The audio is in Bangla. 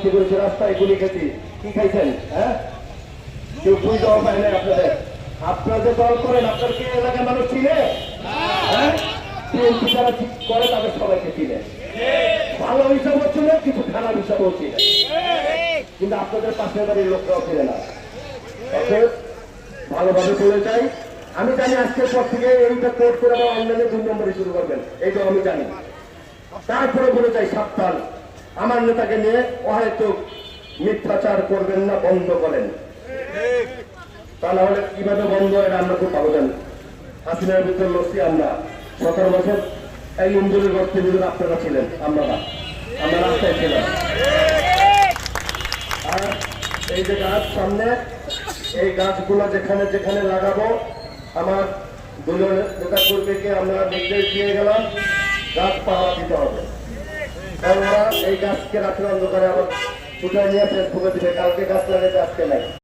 করেছে রাস্তায় গুলি খেতে কি খাইছেন? হ্যাঁ, কেউ বুঝ দেওয়া পায় না আপনাদের। আপনারা যে দল করেন আপনার কি এলাকার মানুষ চিনে? হ্যাঁ, বিএনপি যারা ঠিক করে তাদের সবাইকে চিনে, ভালো হিসাবও চিনে, কিছু খারাপ হিসাবও চিনে, কিন্তু আপনাদের পাশের বাড়ির লোকরাও চিনে না। অতএব ভালোভাবে চলে যাই। আমি জানি আজকের পর থেকে এইটা কোর্ট করে আবার অনলাইনে 2 নম্বরে শুরু করবেন, এইটাও আমি জানি। তারপরে বলে যাই সাবধান, আমার নেতাকে নিয়ে হয়তো মিথ্যাচার করবেন না, বন্ধ করেন। তা না হলে কিভাবে বন্ধ হয় আমরা খুব ভালো জানি। হাসিনার ভিতরে লড়ছি আমরা 17 বছর, এই ইন্দুরের গর্তের ভিতরে আপনারা ছিলেন, আমরা না, আমরা রাস্তায় ছিলাম। আর এই যে গাছ সামনে, এই গাছগুলো যেখানে যেখানে লাগাবো আমার দলীয় নেতা কর্মীকে আমরা নির্দেশ দিয়ে গেলাম, গাছ পাহারা দিতে হবে। কারণ ওরা এই গাছকে রাত্রে অন্ধকারে আবার ছুটে নিয়ে ফেসবুকে দিবে, কালকে গাছ লাগাইতে আজকে নাই।